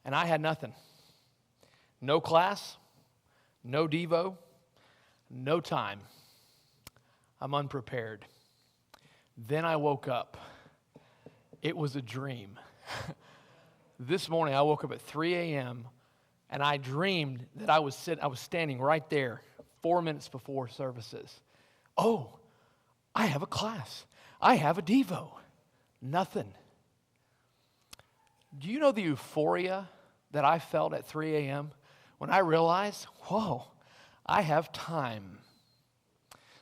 And I had nothing. No class, no Devo, no time. I'm unprepared. Then I woke up. It was a dream. This morning I woke up at 3 a.m. and I dreamed that I was standing right there 4 minutes before services. Oh, I have a class. I have a Devo. Nothing. Do you know the euphoria that I felt at 3 a.m. when I realized, whoa, I have time?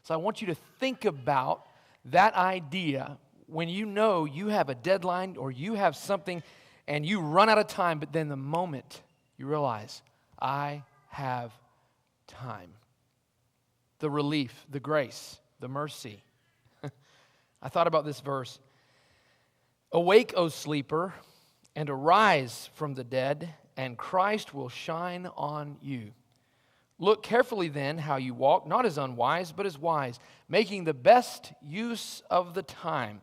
So I want you to think about that idea when you know you have a deadline or you have something and you run out of time, but then the moment you realize, I have time. The relief, the grace, the mercy. I thought about this verse. Awake, O sleeper, and arise from the dead, and Christ will shine on you. Look carefully then how you walk, not as unwise, but as wise, making the best use of the time,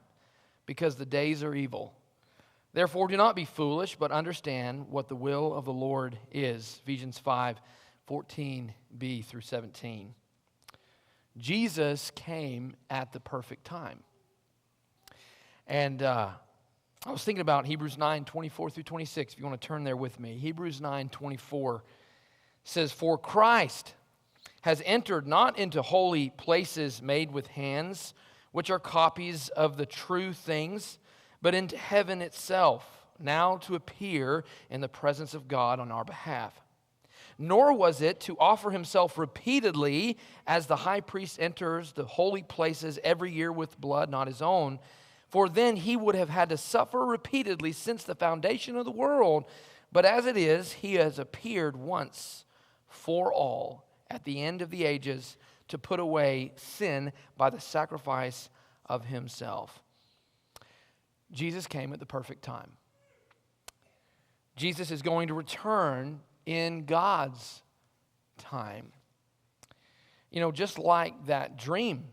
because the days are evil. Therefore do not be foolish, but understand what the will of the Lord is. Ephesians 5:14b through 17. Jesus came at the perfect time. And I was thinking about Hebrews 9:24 through 26, if you want to turn there with me. Hebrews 9:24 says, For Christ has entered not into holy places made with hands, which are copies of the true things, but into heaven itself, now to appear in the presence of God on our behalf. Nor was it to offer himself repeatedly as the high priest enters the holy places every year with blood not his own, for then he would have had to suffer repeatedly since the foundation of the world. But as it is, he has appeared once for all at the end of the ages to put away sin by the sacrifice of himself. Jesus came at the perfect time. Jesus is going to return in God's time. You know, just like that dream,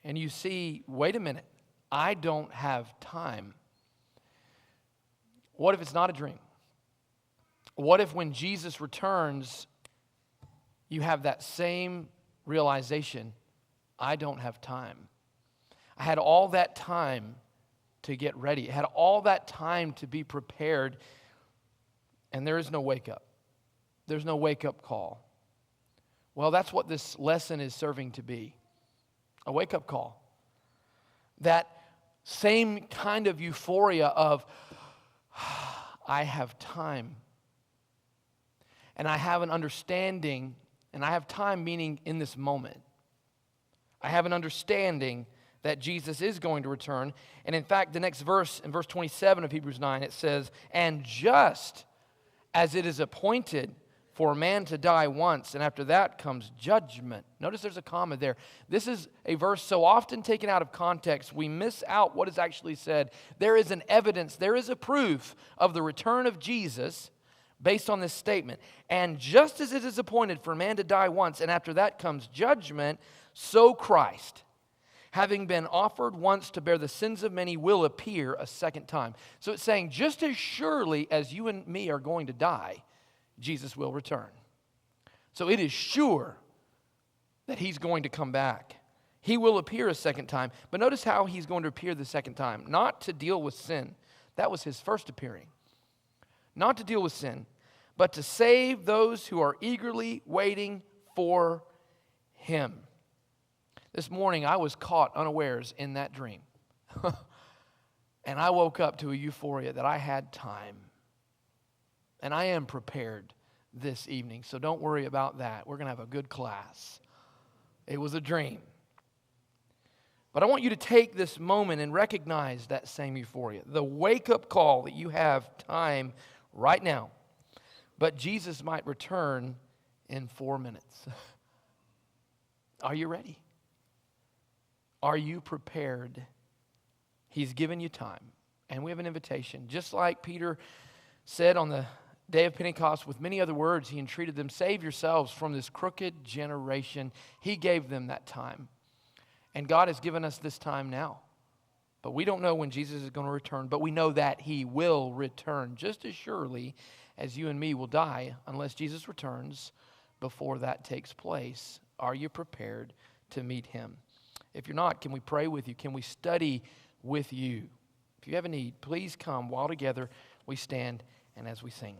and you see, wait a minute, I don't have time. What if it's not a dream? What if when Jesus returns, you have that same realization, I don't have time. I had all that time to get ready. I had all that time to be prepared, and there is no wake up. There's no wake up call. Well, that's what this lesson is serving to be, a wake up call. That same kind of euphoria of, I have time. And I have an understanding, and I have time meaning in this moment. I have an understanding that Jesus is going to return. And in fact, the next verse, in verse 27 of Hebrews 9, it says, and just as it is appointed for a man to die once, and after that comes judgment. Notice there's a comma there. This is a verse so often taken out of context, we miss out what is actually said. There is an evidence, there is a proof of the return of Jesus based on this statement. And just as it is appointed for a man to die once, and after that comes judgment, so Christ, having been offered once to bear the sins of many, will appear a second time. So it's saying, just as surely as you and me are going to die, Jesus will return. So it is sure that he's going to come back. He will appear a second time. But notice how he's going to appear the second time. Not to deal with sin. That was his first appearing. Not to deal with sin, but to save those who are eagerly waiting for him. This morning I was caught unawares in that dream. And I woke up to a euphoria that I had time. And I am prepared this evening, so don't worry about that. We're going to have a good class. It was a dream. But I want you to take this moment and recognize that same euphoria. The wake-up call that you have time right now. But Jesus might return in 4 minutes. Are you ready? Are you prepared? He's given you time. And we have an invitation. Just like Peter said on the day of Pentecost, with many other words, he entreated them, save yourselves from this crooked generation. He gave them that time. And God has given us this time now. But we don't know when Jesus is going to return, but we know that he will return just as surely as you and me will die unless Jesus returns before that takes place. Are you prepared to meet him? If you're not, can we pray with you? Can we study with you? If you have a need, please come while together we stand and as we sing.